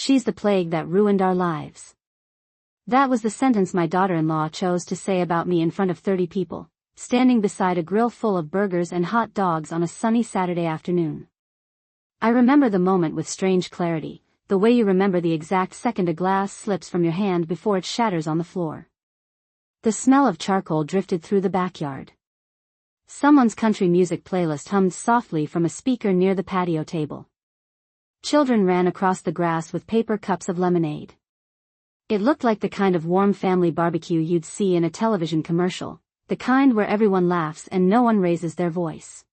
"She's the plague that ruined our lives." That was the sentence my daughter-in-law chose to say about me in front of 30 people, standing beside a grill full of burgers and hot dogs on a sunny Saturday afternoon. I remember the moment with strange clarity, the way you remember the exact second a glass slips from your hand before it shatters on the floor. The smell of charcoal drifted through the backyard. Someone's country music playlist hummed softly from a speaker near the patio table. Children ran across the grass with paper cups of lemonade. It looked like the kind of warm family barbecue you'd see in a television commercial, the kind where everyone laughs and no one raises their voice.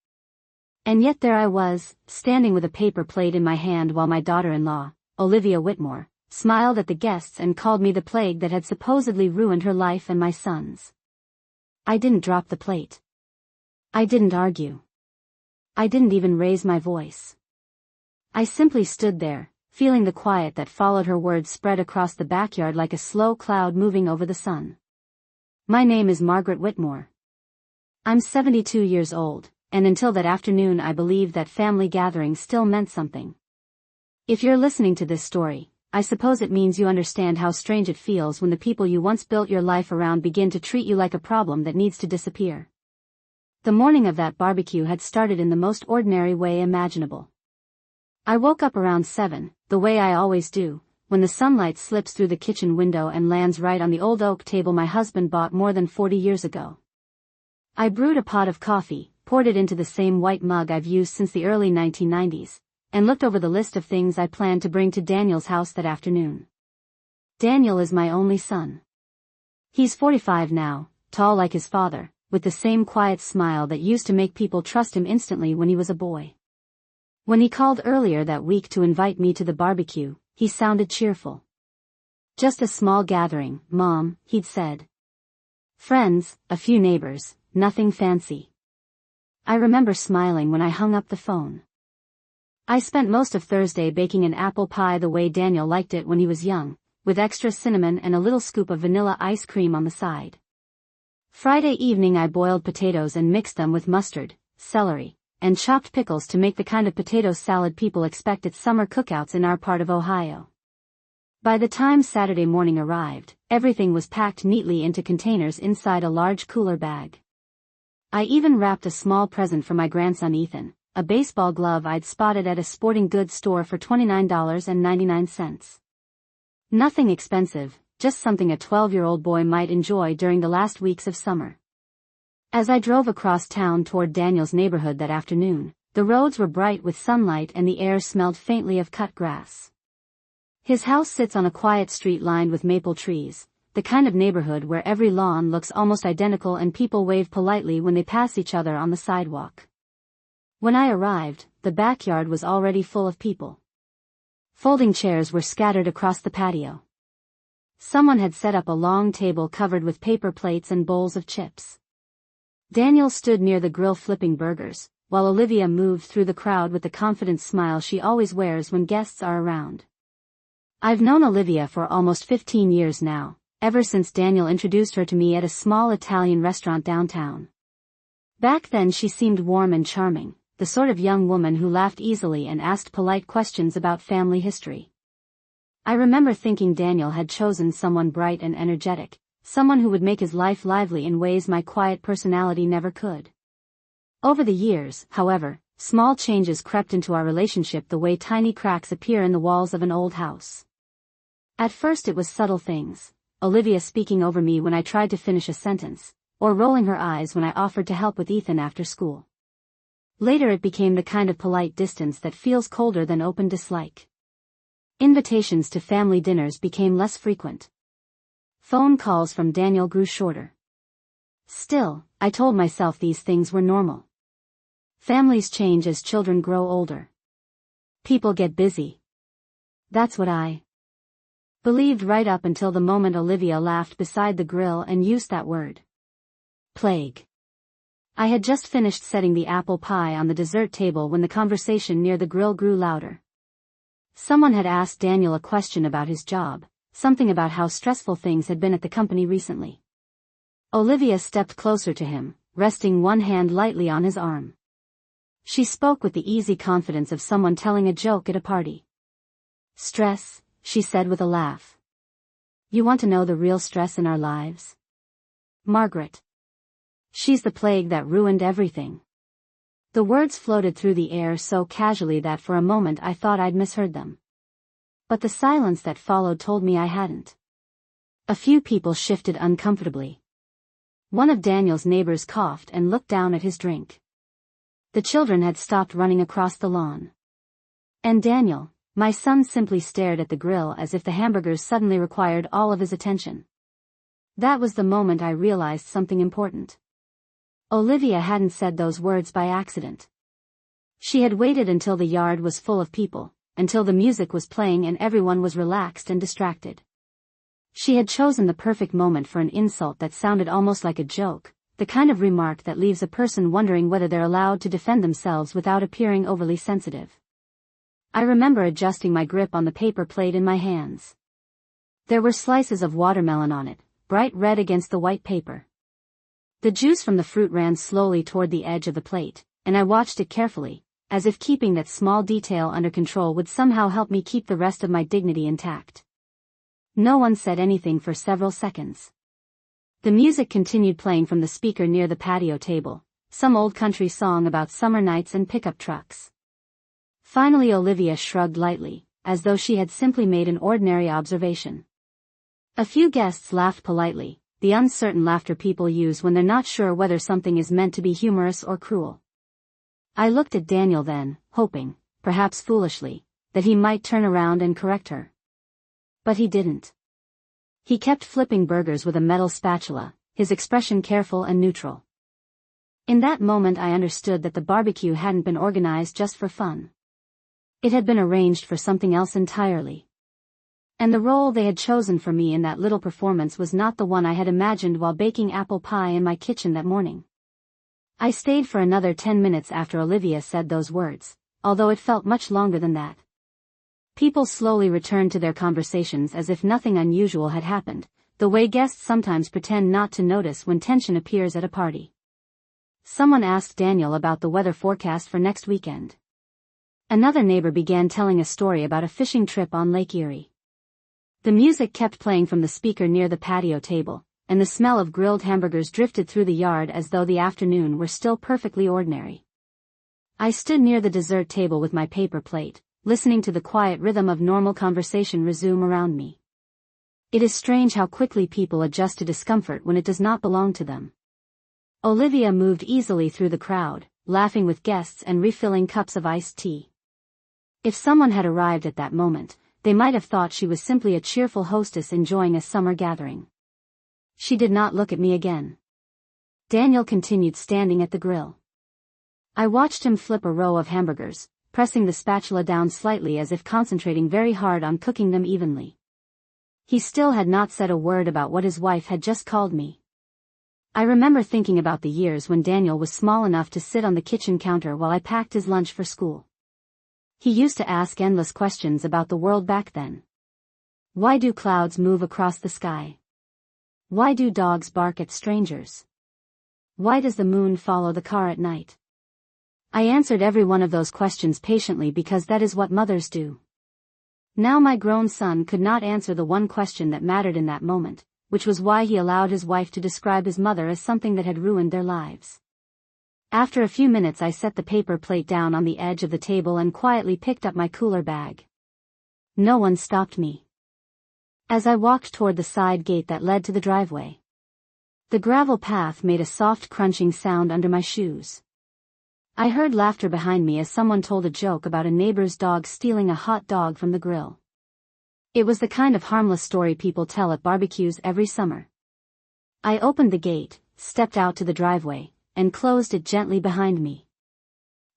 And yet there I was, standing with a paper plate in my hand while my daughter-in-law, Olivia Whitmore, smiled at the guests and called me the plague that had supposedly ruined her life and my son's. I didn't drop the plate. I didn't argue. I didn't even raise my voice. I simply stood there, feeling the quiet that followed her words spread across the backyard like a slow cloud moving over the sun. My name is Margaret Whitmore. I'm 72 years old, and until that afternoon I believed that family gatherings still meant something. If you're listening to this story, I suppose it means you understand how strange it feels when the people you once built your life around begin to treat you like a problem that needs to disappear. The morning of that barbecue had started in the most ordinary way imaginable. I woke up around 7, the way I always do, when the sunlight slips through the kitchen window and lands right on the old oak table my husband bought more than 40 years ago. I brewed a pot of coffee, poured it into the same white mug I've used since the early 1990s, and looked over the list of things I planned to bring to Daniel's house that afternoon. Daniel is my only son. He's 45 now, tall like his father, with the same quiet smile that used to make people trust him instantly when he was a boy. When he called earlier that week to invite me to the barbecue, he sounded cheerful. "Just a small gathering, Mom," he'd said. "Friends, a few neighbors, nothing fancy." I remember smiling when I hung up the phone. I spent most of Thursday baking an apple pie the way Daniel liked it when he was young, with extra cinnamon and a little scoop of vanilla ice cream on the side. Friday evening I boiled potatoes and mixed them with mustard, celery, and chopped pickles to make the kind of potato salad people expect at summer cookouts in our part of Ohio. By the time Saturday morning arrived, everything was packed neatly into containers inside a large cooler bag. I even wrapped a small present for my grandson Ethan, a baseball glove I'd spotted at a sporting goods store for $29.99. Nothing expensive, just something a 12-year-old boy might enjoy during the last weeks of summer. As I drove across town toward Daniel's neighborhood that afternoon, the roads were bright with sunlight and the air smelled faintly of cut grass. His house sits on a quiet street lined with maple trees, the kind of neighborhood where every lawn looks almost identical and people wave politely when they pass each other on the sidewalk. When I arrived, the backyard was already full of people. Folding chairs were scattered across the patio. Someone had set up a long table covered with paper plates and bowls of chips. Daniel stood near the grill flipping burgers, while Olivia moved through the crowd with the confident smile she always wears when guests are around. I've known Olivia for almost 15 years now, ever since Daniel introduced her to me at a small Italian restaurant downtown. Back then she seemed warm and charming, the sort of young woman who laughed easily and asked polite questions about family history. I remember thinking Daniel had chosen someone bright and energetic, someone who would make his life lively in ways my quiet personality never could. Over the years, however, small changes crept into our relationship the way tiny cracks appear in the walls of an old house. At first it was subtle things, Olivia speaking over me when I tried to finish a sentence, or rolling her eyes when I offered to help with Ethan after school. Later it became the kind of polite distance that feels colder than open dislike. Invitations to family dinners became less frequent. Phone calls from Daniel grew shorter. Still, I told myself these things were normal. Families change as children grow older. People get busy. That's what I believed right up until the moment Olivia laughed beside the grill and used that word. Plague. I had just finished setting the apple pie on the dessert table when the conversation near the grill grew louder. Someone had asked Daniel a question about his job, something about how stressful things had been at the company recently. Olivia stepped closer to him, resting one hand lightly on his arm. She spoke with the easy confidence of someone telling a joke at a party. "Stress? she said with a laugh. You want to know the real stress in our lives? Margaret. She's the plague that ruined everything. The words floated through the air so casually that for a moment I thought I'd misheard them. But the silence that followed told me I hadn't. A few people shifted uncomfortably. One of Daniel's neighbors coughed and looked down at his drink. The children had stopped running across the lawn. And Daniel, my son, simply stared at the grill as if the hamburgers suddenly required all of his attention. That was the moment I realized something important. Olivia hadn't said those words by accident. She had waited until the yard was full of people, until the music was playing and everyone was relaxed and distracted. She had chosen the perfect moment for an insult that sounded almost like a joke, the kind of remark that leaves a person wondering whether they're allowed to defend themselves without appearing overly sensitive. I remember adjusting my grip on the paper plate in my hands. There were slices of watermelon on it, bright red against the white paper. The juice from the fruit ran slowly toward the edge of the plate, and I watched it carefully, as if keeping that small detail under control would somehow help me keep the rest of my dignity intact. No one said anything for several seconds. The music continued playing from the speaker near the patio table, some old country song about summer nights and pickup trucks. Finally Olivia shrugged lightly, as though she had simply made an ordinary observation. A few guests laughed politely, the uncertain laughter people use when they're not sure whether something is meant to be humorous or cruel. I looked at Daniel then, hoping, perhaps foolishly, that he might turn around and correct her. But he didn't. He kept flipping burgers with a metal spatula, his expression careful and neutral. In that moment I understood that the barbecue hadn't been organized just for fun. It had been arranged for something else entirely. And the role they had chosen for me in that little performance was not the one I had imagined while baking apple pie in my kitchen that morning. I stayed for another 10 minutes after Olivia said those words, although it felt much longer than that. People slowly returned to their conversations as if nothing unusual had happened, the way guests sometimes pretend not to notice when tension appears at a party. Someone asked Daniel about the weather forecast for next weekend. Another neighbor began telling a story about a fishing trip on Lake Erie. The music kept playing from the speaker near the patio table, and the smell of grilled hamburgers drifted through the yard as though the afternoon were still perfectly ordinary. I stood near the dessert table with my paper plate, listening to the quiet rhythm of normal conversation resume around me. It is strange how quickly people adjust to discomfort when it does not belong to them. Olivia moved easily through the crowd, laughing with guests and refilling cups of iced tea. If someone had arrived at that moment, they might have thought she was simply a cheerful hostess enjoying a summer gathering. She did not look at me again. Daniel continued standing at the grill. I watched him flip a row of hamburgers, pressing the spatula down slightly as if concentrating very hard on cooking them evenly. He still had not said a word about what his wife had just called me. I remember thinking about the years when Daniel was small enough to sit on the kitchen counter while I packed his lunch for school. He used to ask endless questions about the world back then. Why do clouds move across the sky? Why do dogs bark at strangers? Why does the moon follow the car at night? I answered every one of those questions patiently because that is what mothers do. Now my grown son could not answer the one question that mattered in that moment, which was why he allowed his wife to describe his mother as something that had ruined their lives. After a few minutes I set the paper plate down on the edge of the table and quietly picked up my cooler bag. No one stopped me. As I walked toward the side gate that led to the driveway, the gravel path made a soft crunching sound under my shoes. I heard laughter behind me as someone told a joke about a neighbor's dog stealing a hot dog from the grill. It was the kind of harmless story people tell at barbecues every summer. I opened the gate, stepped out to the driveway, and closed it gently behind me.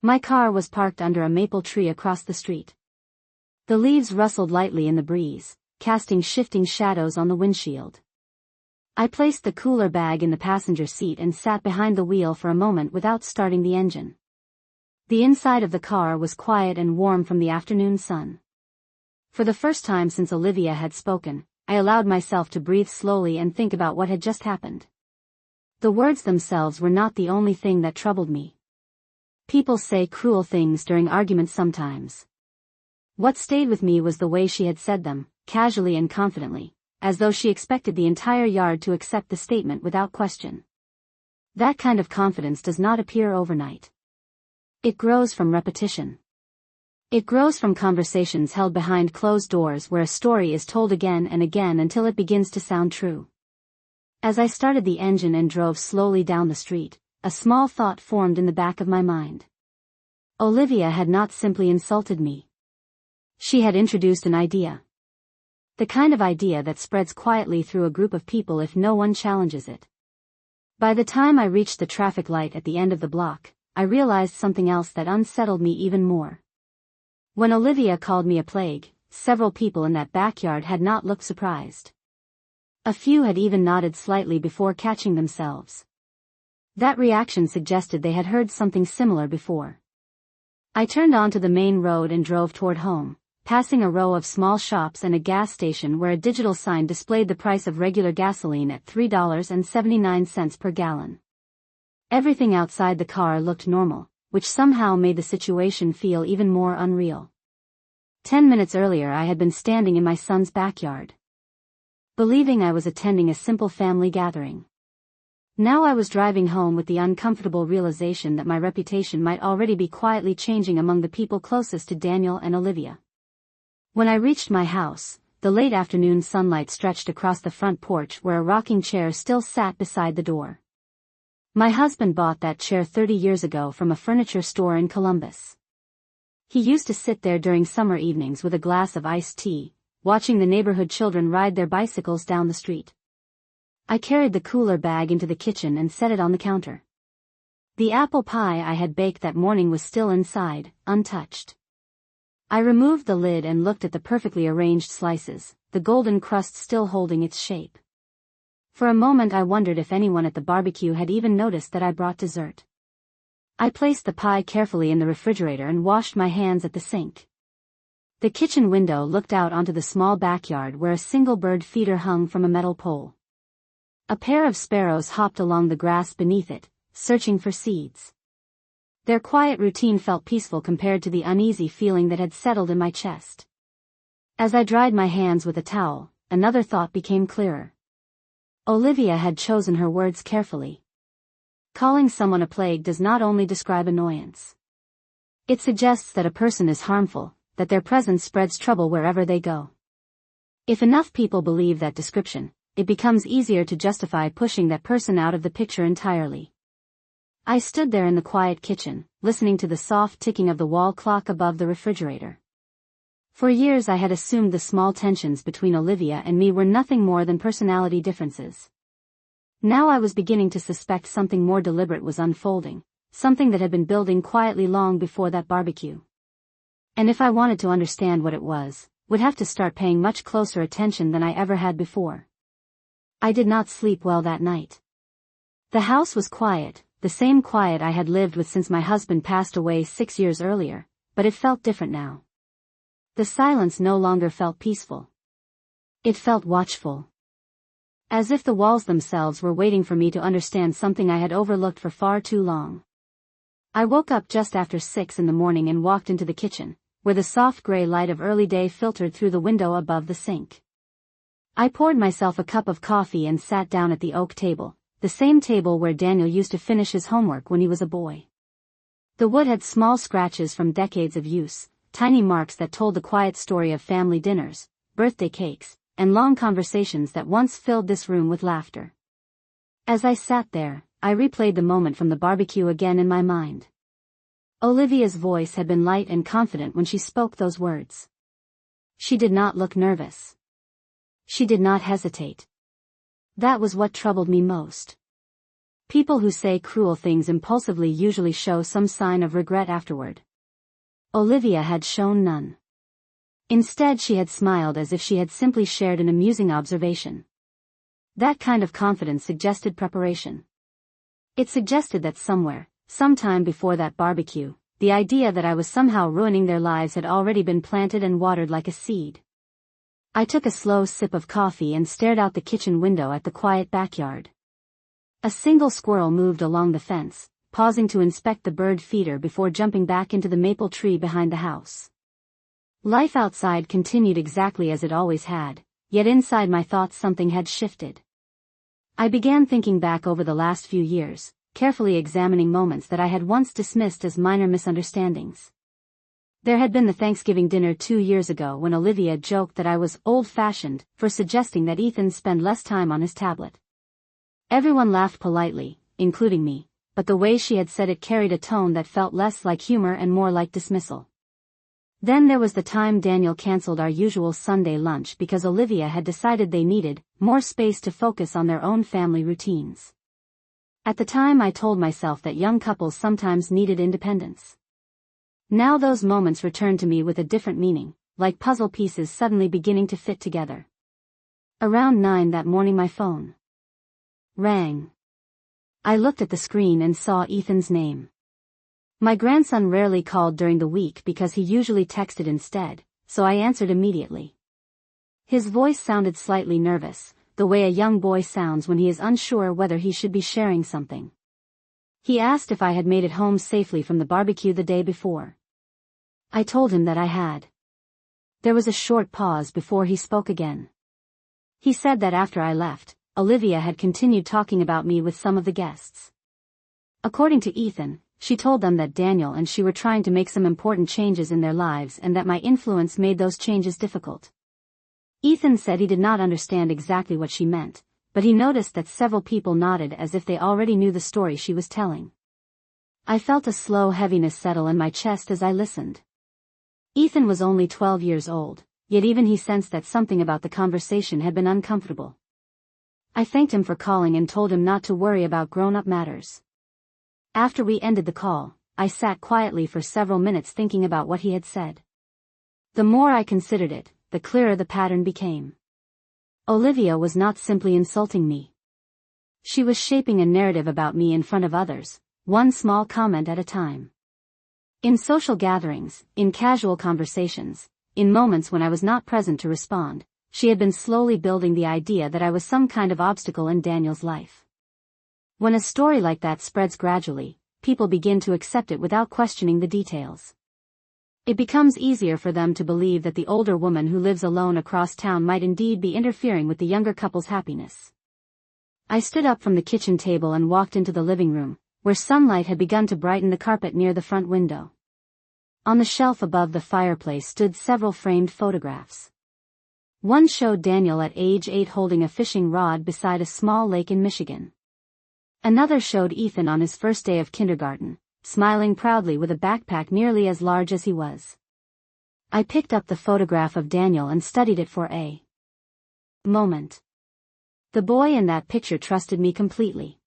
My car was parked under a maple tree across the street. The leaves rustled lightly in the breeze, casting shifting shadows on the windshield. I placed the cooler bag in the passenger seat and sat behind the wheel for a moment without starting the engine. The inside of the car was quiet and warm from the afternoon sun. For the first time since Olivia had spoken, I allowed myself to breathe slowly and think about what had just happened. The words themselves were not the only thing that troubled me. People say cruel things during arguments sometimes. What stayed with me was the way she had said them, casually and confidently, as though she expected the entire yard to accept the statement without question. That kind of confidence does not appear overnight. It grows from repetition. It grows from conversations held behind closed doors where a story is told again and again until it begins to sound true. As I started the engine and drove slowly down the street, a small thought formed in the back of my mind. Olivia had not simply insulted me. She had introduced an idea. The kind of idea that spreads quietly through a group of people if no one challenges it. By the time I reached the traffic light at the end of the block, I realized something else that unsettled me even more. When Olivia called me a plague, several people in that backyard had not looked surprised. A few had even nodded slightly before catching themselves. That reaction suggested they had heard something similar before. I turned onto the main road and drove toward home, passing a row of small shops and a gas station where a digital sign displayed the price of regular gasoline at $3.79 per gallon. Everything outside the car looked normal, which somehow made the situation feel even more unreal. 10 minutes earlier I had been standing in my son's backyard, believing I was attending a simple family gathering. Now I was driving home with the uncomfortable realization that my reputation might already be quietly changing among the people closest to Daniel and Olivia. When I reached my house, the late afternoon sunlight stretched across the front porch where a rocking chair still sat beside the door. My husband bought that chair 30 years ago from a furniture store in Columbus. He used to sit there during summer evenings with a glass of iced tea, watching the neighborhood children ride their bicycles down the street. I carried the cooler bag into the kitchen and set it on the counter. The apple pie I had baked that morning was still inside, untouched. I removed the lid and looked at the perfectly arranged slices, the golden crust still holding its shape. For a moment I wondered if anyone at the barbecue had even noticed that I brought dessert. I placed the pie carefully in the refrigerator and washed my hands at the sink. The kitchen window looked out onto the small backyard where a single bird feeder hung from a metal pole. A pair of sparrows hopped along the grass beneath it, searching for seeds. Their quiet routine felt peaceful compared to the uneasy feeling that had settled in my chest. As I dried my hands with a towel, another thought became clearer. Olivia had chosen her words carefully. Calling someone a plague does not only describe annoyance. It suggests that a person is harmful, that their presence spreads trouble wherever they go. If enough people believe that description, it becomes easier to justify pushing that person out of the picture entirely. I stood there in the quiet kitchen, listening to the soft ticking of the wall clock above the refrigerator. For years I had assumed the small tensions between Olivia and me were nothing more than personality differences. Now I was beginning to suspect something more deliberate was unfolding, something that had been building quietly long before that barbecue. And if I wanted to understand what it was, would have to start paying much closer attention than I ever had before. I did not sleep well that night. The house was quiet, the same quiet I had lived with since my husband passed away 6 years earlier, but it felt different now. The silence no longer felt peaceful. It felt watchful. As if the walls themselves were waiting for me to understand something I had overlooked for far too long. I woke up just after 6 in the morning and walked into the kitchen, where the soft gray light of early day filtered through the window above the sink. I poured myself a cup of coffee and sat down at the oak table, the same table where Daniel used to finish his homework when he was a boy. The wood had small scratches from decades of use, tiny marks that told the quiet story of family dinners, birthday cakes, and long conversations that once filled this room with laughter. As I sat there, I replayed the moment from the barbecue again in my mind. Olivia's voice had been light and confident when she spoke those words. She did not look nervous. She did not hesitate. That was what troubled me most. People who say cruel things impulsively usually show some sign of regret afterward. Olivia had shown none. Instead she had smiled as if she had simply shared an amusing observation. That kind of confidence suggested preparation. It suggested that somewhere, sometime before that barbecue, the idea that I was somehow ruining their lives had already been planted and watered like a seed. I took a slow sip of coffee and stared out the kitchen window at the quiet backyard. A single squirrel moved along the fence, pausing to inspect the bird feeder before jumping back into the maple tree behind the house. Life outside continued exactly as it always had, yet inside my thoughts something had shifted. I began thinking back over the last few years, carefully examining moments that I had once dismissed as minor misunderstandings. There had been the Thanksgiving dinner 2 years ago when Olivia joked that I was old-fashioned for suggesting that Ethan spend less time on his tablet. Everyone laughed politely, including me, but the way she had said it carried a tone that felt less like humor and more like dismissal. Then there was the time Daniel canceled our usual Sunday lunch because Olivia had decided they needed more space to focus on their own family routines. At the time I told myself that young couples sometimes needed independence. Now those moments returned to me with a different meaning, like puzzle pieces suddenly beginning to fit together. Around 9 that morning my phone rang. I looked at the screen and saw Ethan's name. My grandson rarely called during the week because he usually texted instead, so I answered immediately. His voice sounded slightly nervous, the way a young boy sounds when he is unsure whether he should be sharing something. He asked if I had made it home safely from the barbecue the day before. I told him that I had. There was a short pause before he spoke again. He said that after I left, Olivia had continued talking about me with some of the guests. According to Ethan, she told them that Daniel and she were trying to make some important changes in their lives and that my influence made those changes difficult. Ethan said he did not understand exactly what she meant, but he noticed that several people nodded as if they already knew the story she was telling. I felt a slow heaviness settle in my chest as I listened. Ethan was only 12 years old, yet even he sensed that something about the conversation had been uncomfortable. I thanked him for calling and told him not to worry about grown-up matters. After we ended the call, I sat quietly for several minutes thinking about what he had said. The more I considered it, the clearer the pattern became. Olivia was not simply insulting me. She was shaping a narrative about me in front of others, one small comment at a time. In social gatherings, in casual conversations, in moments when I was not present to respond, she had been slowly building the idea that I was some kind of obstacle in Daniel's life. When a story like that spreads gradually, people begin to accept it without questioning the details. It becomes easier for them to believe that the older woman who lives alone across town might indeed be interfering with the younger couple's happiness. I stood up from the kitchen table and walked into the living room, where sunlight had begun to brighten the carpet near the front window. On the shelf above the fireplace stood several framed photographs. One showed Daniel at age 8 holding a fishing rod beside a small lake in Michigan. Another showed Ethan on his first day of kindergarten, smiling proudly with a backpack nearly as large as he was. I picked up the photograph of Daniel and studied it for a moment. The boy in that picture trusted me completely.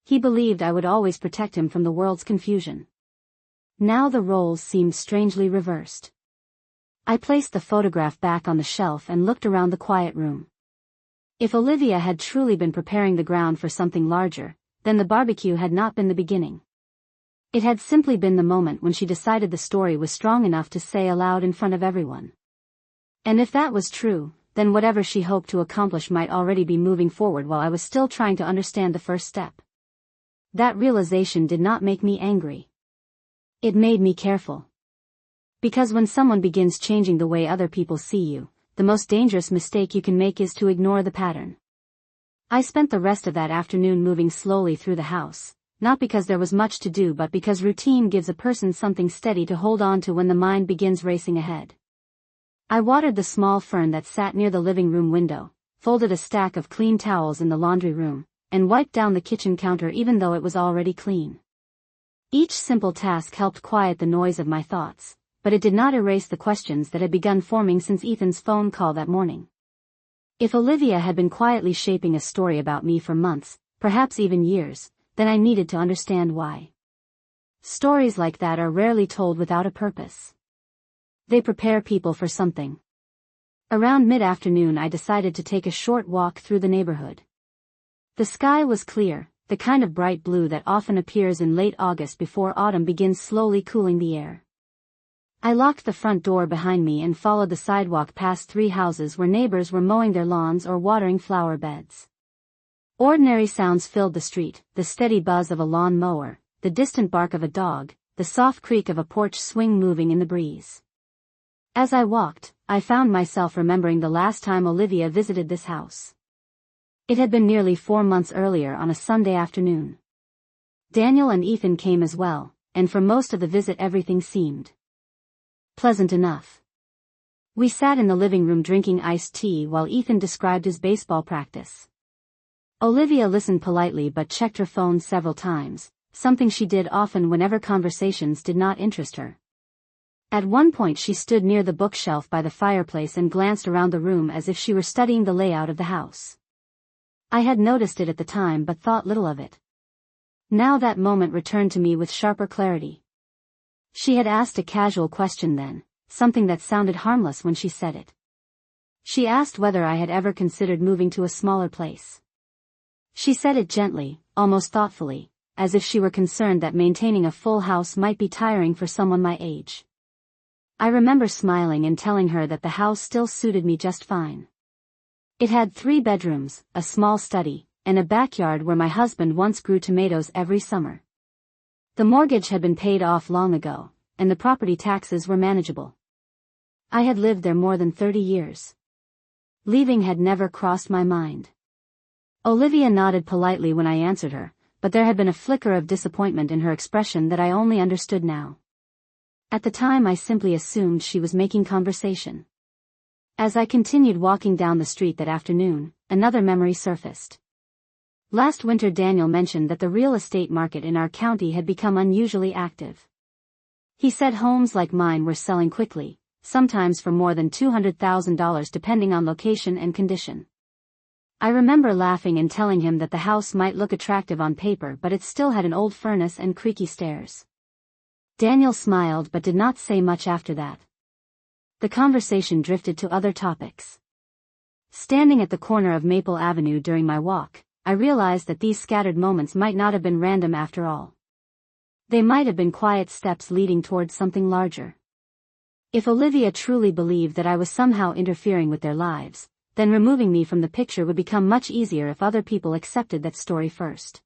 He believed I would always protect him from the world's confusion. Now the roles seemed strangely reversed. I placed the photograph back on the shelf and looked around the quiet room. If Olivia had truly been preparing the ground for something larger, then the barbecue had not been the beginning. It had simply been the moment when she decided the story was strong enough to say aloud in front of everyone. And if that was true, then whatever she hoped to accomplish might already be moving forward while I was still trying to understand the first step. That realization did not make me angry. It made me careful. Because when someone begins changing the way other people see you, the most dangerous mistake you can make is to ignore the pattern. I spent the rest of that afternoon moving slowly through the house, not because there was much to do but because routine gives a person something steady to hold on to when the mind begins racing ahead. I watered the small fern that sat near the living room window, folded a stack of clean towels in the laundry room, and wiped down the kitchen counter even though it was already clean. Each simple task helped quiet the noise of my thoughts, but it did not erase the questions that had begun forming since Ethan's phone call that morning. If Olivia had been quietly shaping a story about me for months, perhaps even years, then I needed to understand why. Stories like that are rarely told without a purpose. They prepare people for something. Around mid-afternoon I decided to take a short walk through the neighborhood. The sky was clear, the kind of bright blue that often appears in late August before autumn begins slowly cooling the air. I locked the front door behind me and followed the sidewalk past 3 houses where neighbors were mowing their lawns or watering flower beds. Ordinary sounds filled the street, the steady buzz of a lawn mower, the distant bark of a dog, the soft creak of a porch swing moving in the breeze. As I walked, I found myself remembering the last time Olivia visited this house. It had been nearly 4 months earlier on a Sunday afternoon. Daniel and Ethan came as well, and for most of the visit everything seemed pleasant enough. We sat in the living room drinking iced tea while Ethan described his baseball practice. Olivia listened politely but checked her phone several times, something she did often whenever conversations did not interest her. At one point she stood near the bookshelf by the fireplace and glanced around the room as if she were studying the layout of the house. I had noticed it at the time but thought little of it. Now that moment returned to me with sharper clarity. She had asked a casual question then, something that sounded harmless when she said it. She asked whether I had ever considered moving to a smaller place. She said it gently, almost thoughtfully, as if she were concerned that maintaining a full house might be tiring for someone my age. I remember smiling and telling her that the house still suited me just fine. It had 3 bedrooms, a small study, and a backyard where my husband once grew tomatoes every summer. The mortgage had been paid off long ago, and the property taxes were manageable. I had lived there more than 30 years. Leaving had never crossed my mind. Olivia nodded politely when I answered her, but there had been a flicker of disappointment in her expression that I only understood now. At the time I simply assumed she was making conversation. As I continued walking down the street that afternoon, another memory surfaced. Last winter Daniel mentioned that the real estate market in our county had become unusually active. He said homes like mine were selling quickly, sometimes for more than $200,000 depending on location and condition. I remember laughing and telling him that the house might look attractive on paper but it still had an old furnace and creaky stairs. Daniel smiled but did not say much after that. The conversation drifted to other topics. Standing at the corner of Maple Avenue during my walk, I realized that these scattered moments might not have been random after all. They might have been quiet steps leading towards something larger. If Olivia truly believed that I was somehow interfering with their lives, then removing me from the picture would become much easier if other people accepted that story first.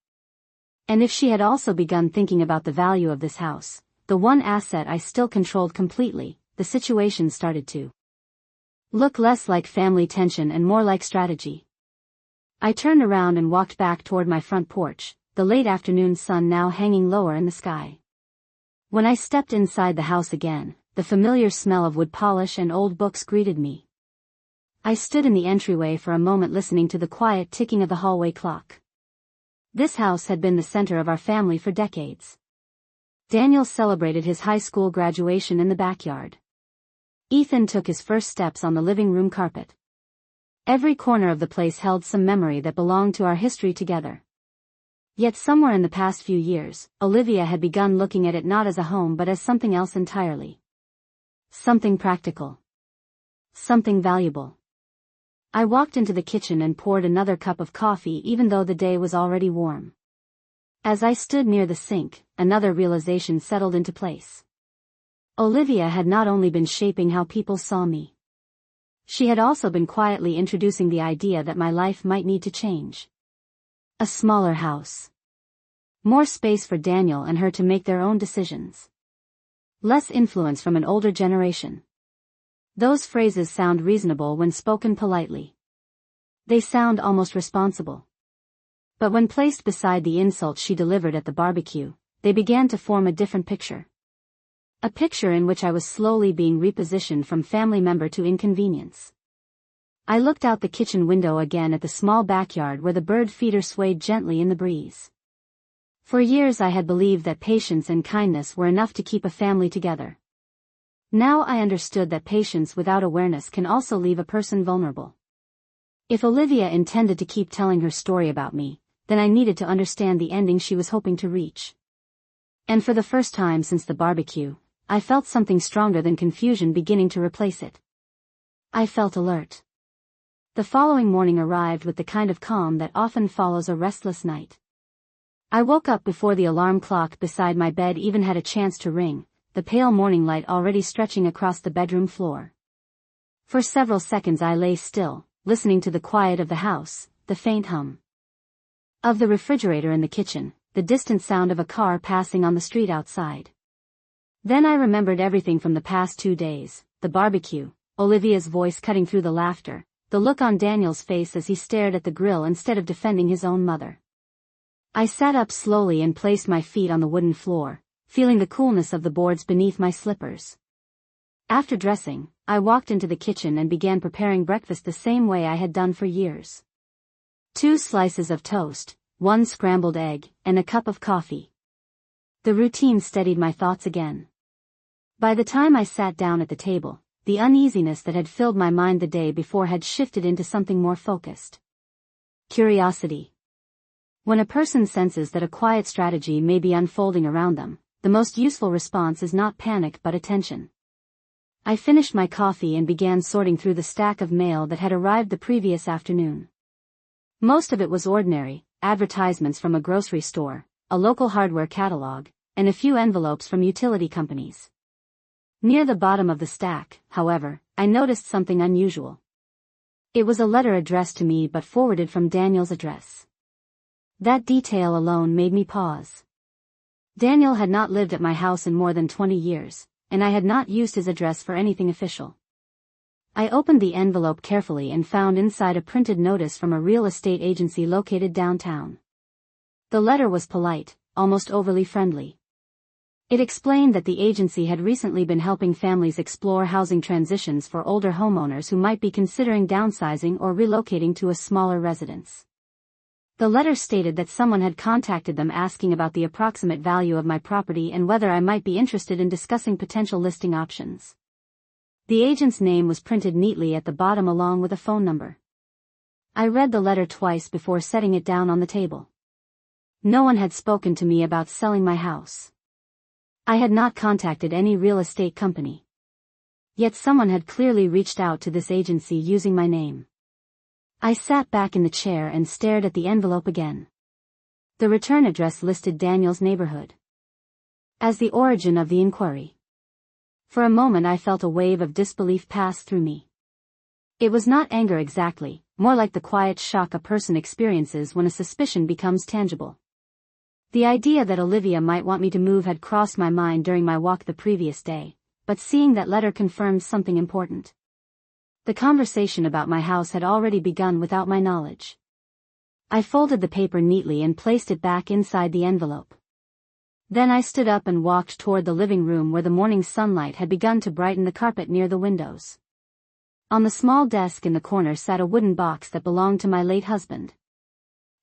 And if she had also begun thinking about the value of this house, the one asset I still controlled completely, the situation started to look less like family tension and more like strategy. I turned around and walked back toward my front porch, the late afternoon sun now hanging lower in the sky. When I stepped inside the house again, the familiar smell of wood polish and old books greeted me. I stood in the entryway for a moment listening to the quiet ticking of the hallway clock. This house had been the center of our family for decades. Daniel celebrated his high school graduation in the backyard. Ethan took his first steps on the living room carpet. Every corner of the place held some memory that belonged to our history together. Yet somewhere in the past few years, Olivia had begun looking at it not as a home but as something else entirely. Something practical. Something valuable. I walked into the kitchen and poured another cup of coffee even though the day was already warm. As I stood near the sink, another realization settled into place. Olivia had not only been shaping how people saw me. She had also been quietly introducing the idea that my life might need to change. A smaller house. More space for Daniel and her to make their own decisions. Less influence from an older generation. Those phrases sound reasonable when spoken politely. They sound almost responsible. But when placed beside the insults she delivered at the barbecue, they began to form a different picture. A picture in which I was slowly being repositioned from family member to inconvenience. I looked out the kitchen window again at the small backyard where the bird feeder swayed gently in the breeze. For years I had believed that patience and kindness were enough to keep a family together. Now I understood that patience without awareness can also leave a person vulnerable. If Olivia intended to keep telling her story about me, then I needed to understand the ending she was hoping to reach. And for the first time since the barbecue, I felt something stronger than confusion beginning to replace it. I felt alert. The following morning arrived with the kind of calm that often follows a restless night. I woke up before the alarm clock beside my bed even had a chance to ring, the pale morning light already stretching across the bedroom floor. For several seconds I lay still, listening to the quiet of the house, the faint hum of the refrigerator in the kitchen, the distant sound of a car passing on the street outside. Then I remembered everything from the past 2 days, the barbecue, Olivia's voice cutting through the laughter, the look on Daniel's face as he stared at the grill instead of defending his own mother. I sat up slowly and placed my feet on the wooden floor, feeling the coolness of the boards beneath my slippers. After dressing, I walked into the kitchen and began preparing breakfast the same way I had done for years. 2 slices of toast, 1 scrambled egg, and a cup of coffee. The routine steadied my thoughts again. By the time I sat down at the table, the uneasiness that had filled my mind the day before had shifted into something more focused. Curiosity. When a person senses that a quiet strategy may be unfolding around them, the most useful response is not panic but attention. I finished my coffee and began sorting through the stack of mail that had arrived the previous afternoon. Most of it was ordinary, advertisements from a grocery store, a local hardware catalog, and a few envelopes from utility companies. Near the bottom of the stack, however, I noticed something unusual. It was a letter addressed to me but forwarded from Daniel's address. That detail alone made me pause. Daniel had not lived at my house in more than 20 years, and I had not used his address for anything official. I opened the envelope carefully and found inside a printed notice from a real estate agency located downtown. The letter was polite, almost overly friendly. It explained that the agency had recently been helping families explore housing transitions for older homeowners who might be considering downsizing or relocating to a smaller residence. The letter stated that someone had contacted them asking about the approximate value of my property and whether I might be interested in discussing potential listing options. The agent's name was printed neatly at the bottom along with a phone number. I read the letter twice before setting it down on the table. No one had spoken to me about selling my house. I had not contacted any real estate company. Yet someone had clearly reached out to this agency using my name. I sat back in the chair and stared at the envelope again. The return address listed Daniel's neighborhood as the origin of the inquiry. For a moment I felt a wave of disbelief pass through me. It was not anger exactly, more like the quiet shock a person experiences when a suspicion becomes tangible. The idea that Olivia might want me to move had crossed my mind during my walk the previous day, but seeing that letter confirmed something important. The conversation about my house had already begun without my knowledge. I folded the paper neatly and placed it back inside the envelope. Then I stood up and walked toward the living room where the morning sunlight had begun to brighten the carpet near the windows. On the small desk in the corner sat a wooden box that belonged to my late husband.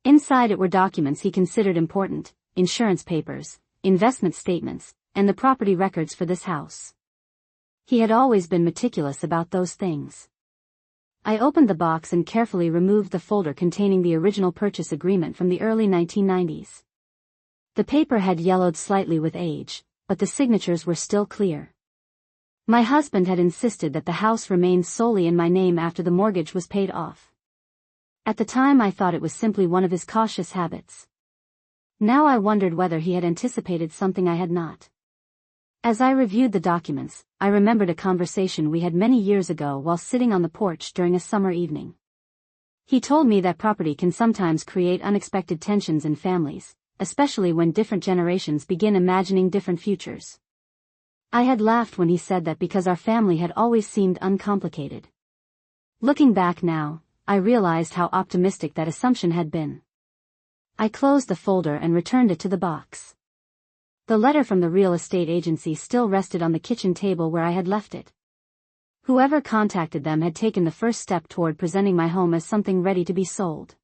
Inside it were documents he considered important, insurance papers, investment statements, and the property records for this house. He had always been meticulous about those things. I opened the box and carefully removed the folder containing the original purchase agreement from the early 1990s. The paper had yellowed slightly with age, but the signatures were still clear. My husband had insisted that the house remain solely in my name after the mortgage was paid off. At the time I thought it was simply one of his cautious habits. Now I wondered whether he had anticipated something I had not. As I reviewed the documents, I remembered a conversation we had many years ago while sitting on the porch during a summer evening. He told me that property can sometimes create unexpected tensions in families, especially when different generations begin imagining different futures. I had laughed when he said that because our family had always seemed uncomplicated. Looking back now, I realized how optimistic that assumption had been. I closed the folder and returned it to the box. The letter from the real estate agency still rested on the kitchen table where I had left it. Whoever contacted them had taken the first step toward presenting my home as something ready to be sold.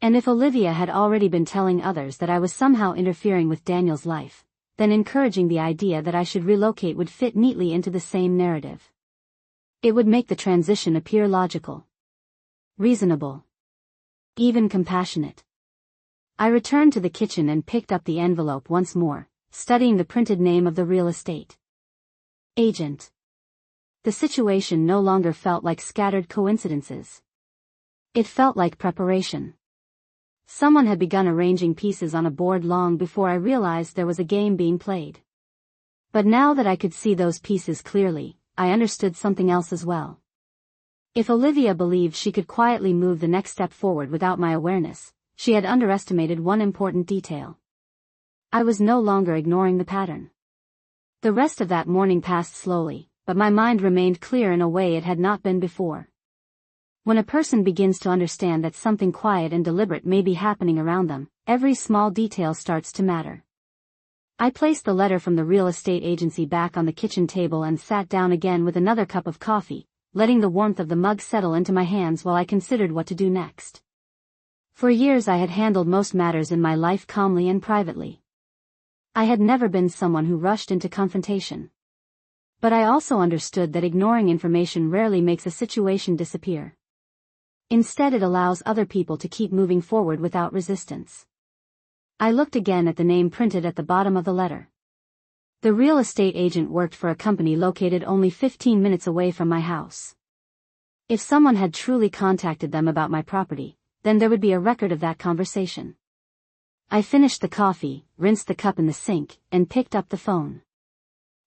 And if Olivia had already been telling others that I was somehow interfering with Daniel's life, then encouraging the idea that I should relocate would fit neatly into the same narrative. It would make the transition appear logical, reasonable, even compassionate. I returned to the kitchen and picked up the envelope once more, studying the printed name of the real estate agent. The situation no longer felt like scattered coincidences. It felt like preparation. Someone had begun arranging pieces on a board long before I realized there was a game being played. But now that I could see those pieces clearly, I understood something else as well. If Olivia believed she could quietly move the next step forward without my awareness, she had underestimated one important detail. I was no longer ignoring the pattern. The rest of that morning passed slowly, but my mind remained clear in a way it had not been before. When a person begins to understand that something quiet and deliberate may be happening around them, every small detail starts to matter. I placed the letter from the real estate agency back on the kitchen table and sat down again with another cup of coffee, letting the warmth of the mug settle into my hands while I considered what to do next. For years I had handled most matters in my life calmly and privately. I had never been someone who rushed into confrontation. But I also understood that ignoring information rarely makes a situation disappear. Instead, it allows other people to keep moving forward without resistance. I looked again at the name printed at the bottom of the letter. The real estate agent worked for a company located only 15 minutes away from my house. If someone had truly contacted them about my property, then there would be a record of that conversation. I finished the coffee, rinsed the cup in the sink, and picked up the phone.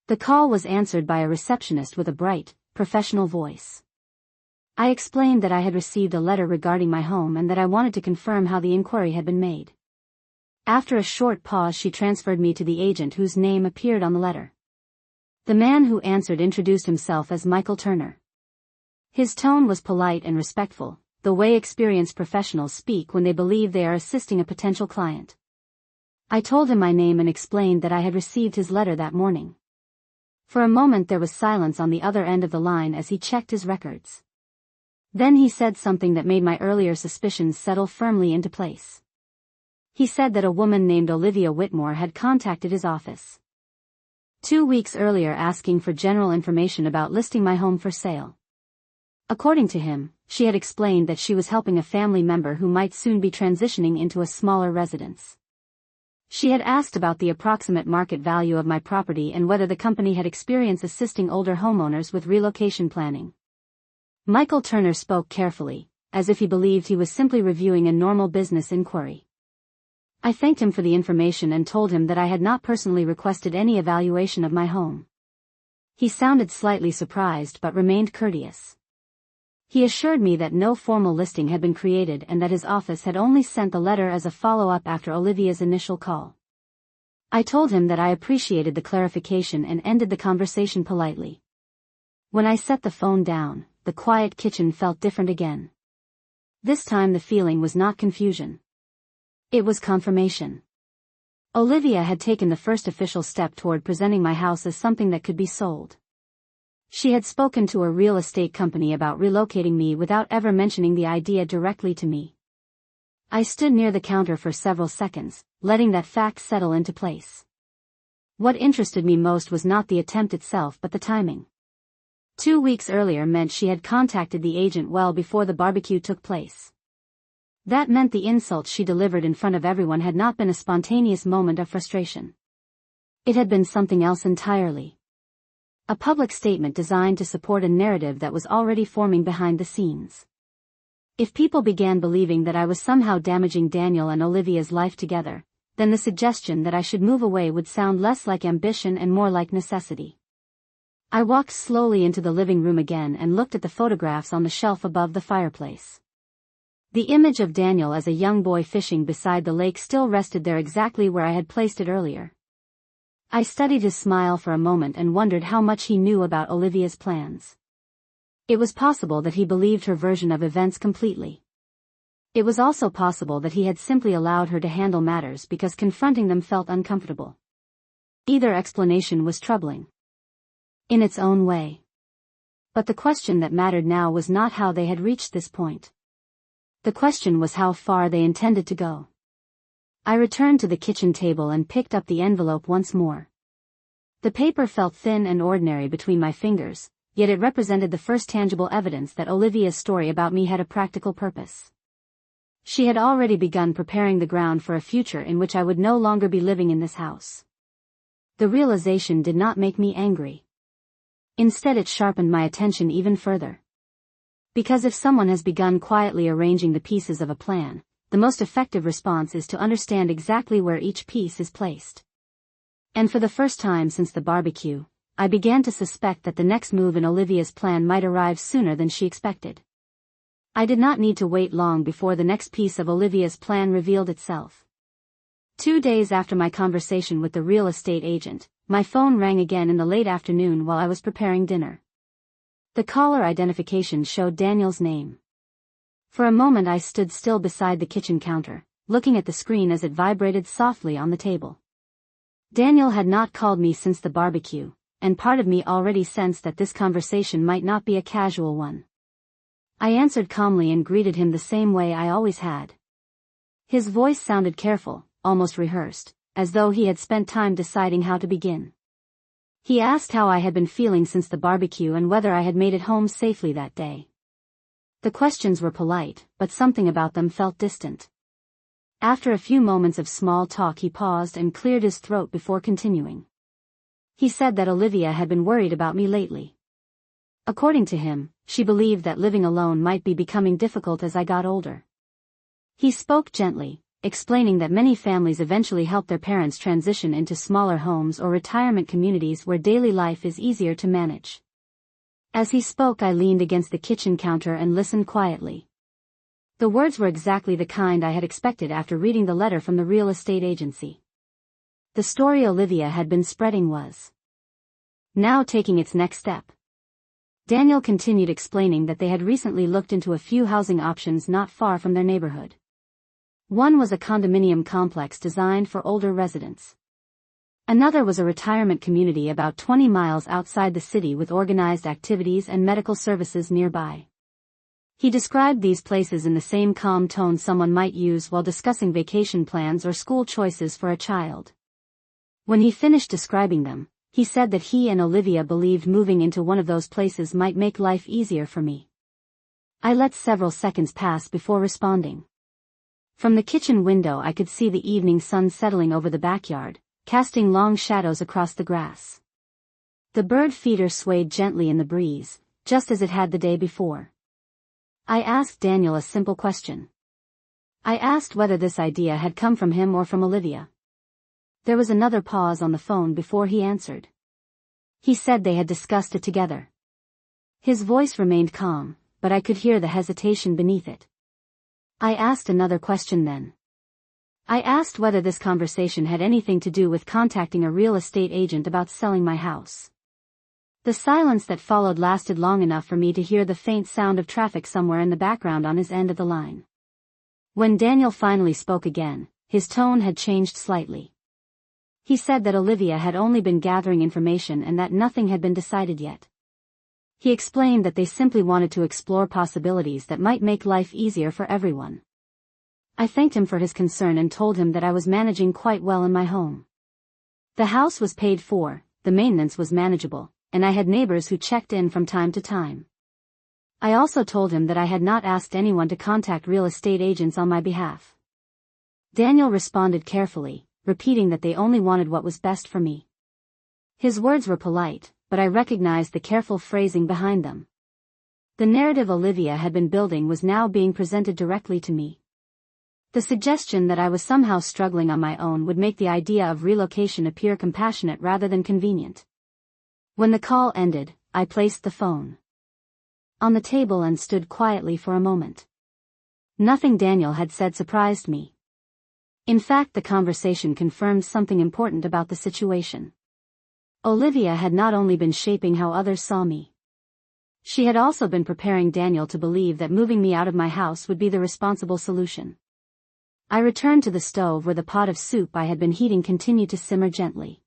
The call was answered by a receptionist with a bright, professional voice. I explained that I had received a letter regarding my home and that I wanted to confirm how the inquiry had been made. After a short pause, she transferred me to the agent whose name appeared on the letter. The man who answered introduced himself as Michael Turner. His tone was polite and respectful, the way experienced professionals speak when they believe they are assisting a potential client. I told him my name and explained that I had received his letter that morning. For a moment there was silence on the other end of the line as he checked his records. Then he said something that made my earlier suspicions settle firmly into place. He said that a woman named Olivia Whitmore had contacted his office 2 weeks earlier asking for general information about listing my home for sale. According to him, she had explained that she was helping a family member who might soon be transitioning into a smaller residence. She had asked about the approximate market value of my property and whether the company had experience assisting older homeowners with relocation planning. Michael Turner spoke carefully, as if he believed he was simply reviewing a normal business inquiry. I thanked him for the information and told him that I had not personally requested any evaluation of my home. He sounded slightly surprised but remained courteous. He assured me that no formal listing had been created and that his office had only sent the letter as a follow-up after Olivia's initial call. I told him that I appreciated the clarification and ended the conversation politely. When I set the phone down, the quiet kitchen felt different again. This time the feeling was not confusion. It was confirmation. Olivia had taken the first official step toward presenting my house as something that could be sold. She had spoken to a real estate company about relocating me without ever mentioning the idea directly to me. I stood near the counter for several seconds, letting that fact settle into place. What interested me most was not the attempt itself but the timing. 2 weeks earlier meant she had contacted the agent well before the barbecue took place. That meant the insult she delivered in front of everyone had not been a spontaneous moment of frustration. It had been something else entirely. A public statement designed to support a narrative that was already forming behind the scenes. If people began believing that I was somehow damaging Daniel and Olivia's life together, then the suggestion that I should move away would sound less like ambition and more like necessity. I walked slowly into the living room again and looked at the photographs on the shelf above the fireplace. The image of Daniel as a young boy fishing beside the lake still rested there exactly where I had placed it earlier. I studied his smile for a moment and wondered how much he knew about Olivia's plans. It was possible that he believed her version of events completely. It was also possible that he had simply allowed her to handle matters because confronting them felt uncomfortable. Either explanation was troubling in its own way. But the question that mattered now was not how they had reached this point. The question was how far they intended to go. I returned to the kitchen table and picked up the envelope once more. The paper felt thin and ordinary between my fingers, yet it represented the first tangible evidence that Olivia's story about me had a practical purpose. She had already begun preparing the ground for a future in which I would no longer be living in this house. The realization did not make me angry. Instead, it sharpened my attention even further. Because if someone has begun quietly arranging the pieces of a plan, the most effective response is to understand exactly where each piece is placed. And for the first time since the barbecue, I began to suspect that the next move in Olivia's plan might arrive sooner than she expected. I did not need to wait long before the next piece of Olivia's plan revealed itself. 2 days after my conversation with the real estate agent, my phone rang again in the late afternoon while I was preparing dinner. The caller identification showed Daniel's name. For a moment I stood still beside the kitchen counter, looking at the screen as it vibrated softly on the table. Daniel had not called me since the barbecue, and part of me already sensed that this conversation might not be a casual one. I answered calmly and greeted him the same way I always had. His voice sounded careful, almost rehearsed, as though he had spent time deciding how to begin. He asked how I had been feeling since the barbecue and whether I had made it home safely that day. The questions were polite, but something about them felt distant. After a few moments of small talk he paused and cleared his throat before continuing. He said that Olivia had been worried about me lately. According to him, she believed that living alone might be becoming difficult as I got older. He spoke gently, explaining that many families eventually help their parents transition into smaller homes or retirement communities where daily life is easier to manage. As he spoke, I leaned against the kitchen counter and listened quietly. The words were exactly the kind I had expected after reading the letter from the real estate agency. The story Olivia had been spreading was now taking its next step. Daniel continued explaining that they had recently looked into a few housing options not far from their neighborhood. One was a condominium complex designed for older residents. Another was a retirement community about 20 miles outside the city with organized activities and medical services nearby. He described these places in the same calm tone someone might use while discussing vacation plans or school choices for a child. When he finished describing them, he said that he and Olivia believed moving into one of those places might make life easier for me. I let several seconds pass before responding. From the kitchen window I could see the evening sun settling over the backyard, casting long shadows across the grass. The bird feeder swayed gently in the breeze, just as it had the day before. I asked Daniel a simple question. I asked whether this idea had come from him or from Olivia. There was another pause on the phone before he answered. He said they had discussed it together. His voice remained calm, but I could hear the hesitation beneath it. I asked another question then. I asked whether this conversation had anything to do with contacting a real estate agent about selling my house. The silence that followed lasted long enough for me to hear the faint sound of traffic somewhere in the background on his end of the line. When Daniel finally spoke again, his tone had changed slightly. He said that Olivia had only been gathering information and that nothing had been decided yet. He explained that they simply wanted to explore possibilities that might make life easier for everyone. I thanked him for his concern and told him that I was managing quite well in my home. The house was paid for, the maintenance was manageable, and I had neighbors who checked in from time to time. I also told him that I had not asked anyone to contact real estate agents on my behalf. Daniel responded carefully, repeating that they only wanted what was best for me. His words were polite, but I recognized the careful phrasing behind them. The narrative Olivia had been building was now being presented directly to me. The suggestion that I was somehow struggling on my own would make the idea of relocation appear compassionate rather than convenient. When the call ended, I placed the phone on the table and stood quietly for a moment. Nothing Daniel had said surprised me. In fact, the conversation confirmed something important about the situation. Olivia had not only been shaping how others saw me. She had also been preparing Daniel to believe that moving me out of my house would be the responsible solution. I returned to the stove where the pot of soup I had been heating continued to simmer gently.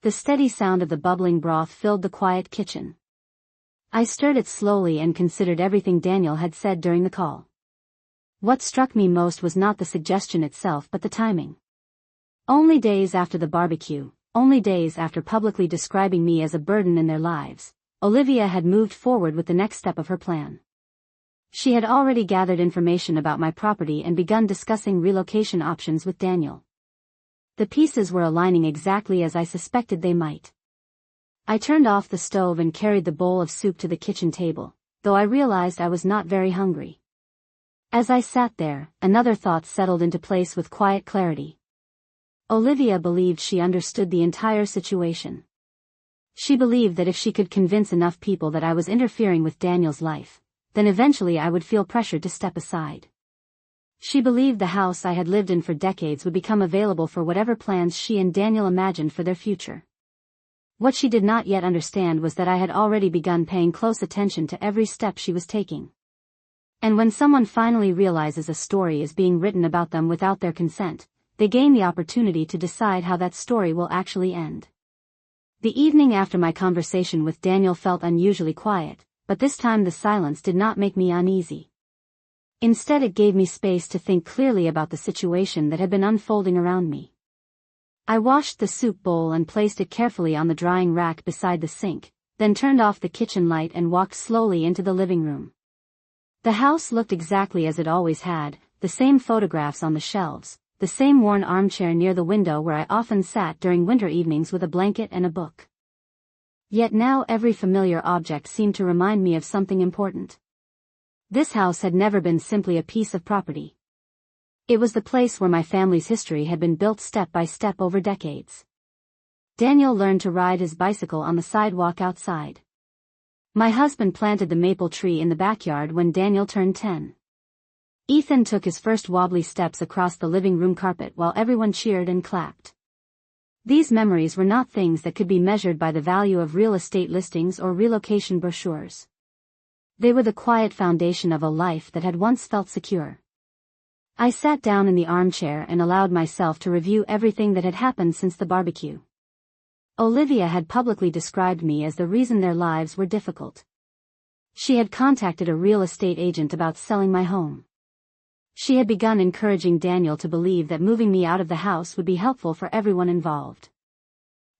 The steady sound of the bubbling broth filled the quiet kitchen. I stirred it slowly and considered everything Daniel had said during the call. What struck me most was not the suggestion itself but the timing. Only days after the barbecue, only days after publicly describing me as a burden in their lives, Olivia had moved forward with the next step of her plan. She had already gathered information about my property and begun discussing relocation options with Daniel. The pieces were aligning exactly as I suspected they might. I turned off the stove and carried the bowl of soup to the kitchen table, though I realized I was not very hungry. As I sat there, another thought settled into place with quiet clarity. Olivia believed she understood the entire situation. She believed that if she could convince enough people that I was interfering with Daniel's life, then eventually I would feel pressured to step aside. She believed the house I had lived in for decades would become available for whatever plans she and Daniel imagined for their future. What she did not yet understand was that I had already begun paying close attention to every step she was taking. And when someone finally realizes a story is being written about them without their consent, they gain the opportunity to decide how that story will actually end. The evening after my conversation with Daniel felt unusually quiet, but this time the silence did not make me uneasy. Instead, it gave me space to think clearly about the situation that had been unfolding around me. I washed the soup bowl and placed it carefully on the drying rack beside the sink, then turned off the kitchen light and walked slowly into the living room. The house looked exactly as it always had, the same photographs on the shelves, the same worn armchair near the window where I often sat during winter evenings with a blanket and a book. Yet now every familiar object seemed to remind me of something important. This house had never been simply a piece of property. It was the place where my family's history had been built step by step over decades. Daniel learned to ride his bicycle on the sidewalk outside. My husband planted the maple tree in the backyard when Daniel turned 10. Ethan took his first wobbly steps across the living room carpet while everyone cheered and clapped. These memories were not things that could be measured by the value of real estate listings or relocation brochures. They were the quiet foundation of a life that had once felt secure. I sat down in the armchair and allowed myself to review everything that had happened since the barbecue. Olivia had publicly described me as the reason their lives were difficult. She had contacted a real estate agent about selling my home. She had begun encouraging Daniel to believe that moving me out of the house would be helpful for everyone involved.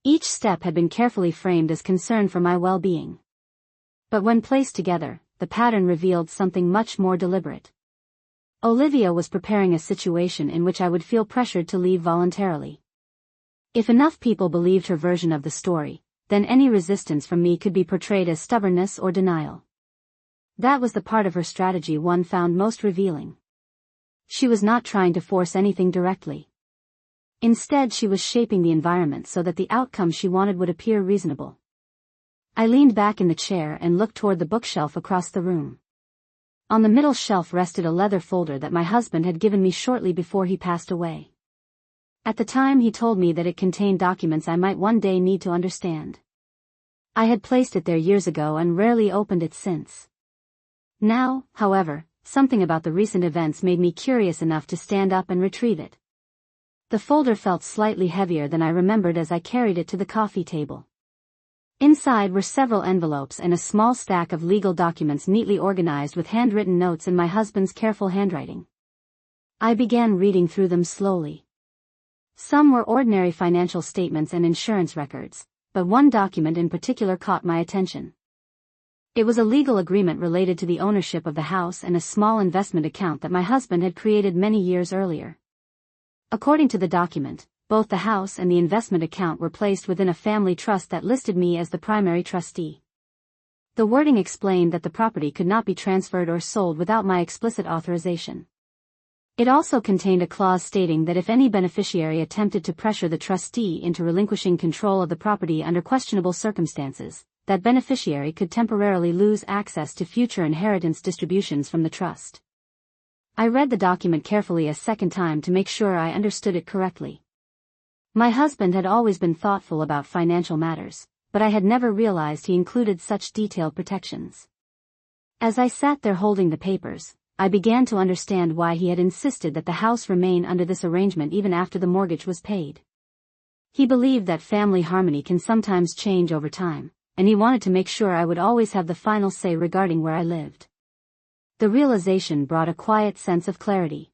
Each step had been carefully framed as concern for my well-being. But when placed together, the pattern revealed something much more deliberate. Olivia was preparing a situation in which I would feel pressured to leave voluntarily. If enough people believed her version of the story, then any resistance from me could be portrayed as stubbornness or denial. That was the part of her strategy one found most revealing. She was not trying to force anything directly. Instead, she was shaping the environment so that the outcome she wanted would appear reasonable. I leaned back in the chair and looked toward the bookshelf across the room. On the middle shelf rested a leather folder that my husband had given me shortly before he passed away. At the time, he told me that it contained documents I might one day need to understand. I had placed it there years ago and rarely opened it since. Now, however, something about the recent events made me curious enough to stand up and retrieve it. The folder felt slightly heavier than I remembered as I carried it to the coffee table. Inside were several envelopes and a small stack of legal documents neatly organized with handwritten notes in my husband's careful handwriting. I began reading through them slowly. Some were ordinary financial statements and insurance records, but one document in particular caught my attention. It was a legal agreement related to the ownership of the house and a small investment account that my husband had created many years earlier. According to the document, both the house and the investment account were placed within a family trust that listed me as the primary trustee. The wording explained that the property could not be transferred or sold without my explicit authorization. It also contained a clause stating that if any beneficiary attempted to pressure the trustee into relinquishing control of the property under questionable circumstances, that beneficiary could temporarily lose access to future inheritance distributions from the trust. I read the document carefully a second time to make sure I understood it correctly. My husband had always been thoughtful about financial matters, but I had never realized he included such detailed protections. As I sat there holding the papers, I began to understand why he had insisted that the house remain under this arrangement even after the mortgage was paid. He believed that family harmony can sometimes change over time, and he wanted to make sure I would always have the final say regarding where I lived. The realization brought a quiet sense of clarity.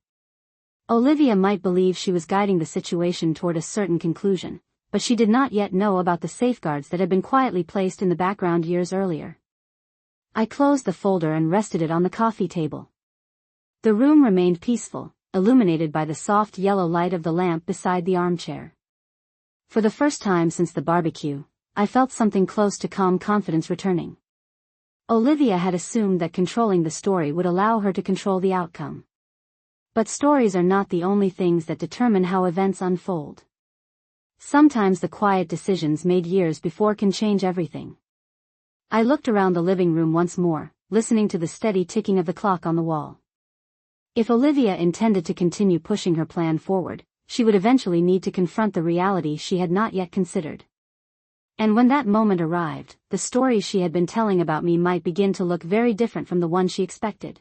Olivia might believe she was guiding the situation toward a certain conclusion, but she did not yet know about the safeguards that had been quietly placed in the background years earlier. I closed the folder and rested it on the coffee table. The room remained peaceful, illuminated by the soft yellow light of the lamp beside the armchair. For the first time since the barbecue, I felt something close to calm confidence returning. Olivia had assumed that controlling the story would allow her to control the outcome. But stories are not the only things that determine how events unfold. Sometimes the quiet decisions made years before can change everything. I looked around the living room once more, listening to the steady ticking of the clock on the wall. If Olivia intended to continue pushing her plan forward, she would eventually need to confront the reality she had not yet considered. And when that moment arrived, the stories she had been telling about me might begin to look very different from the one she expected.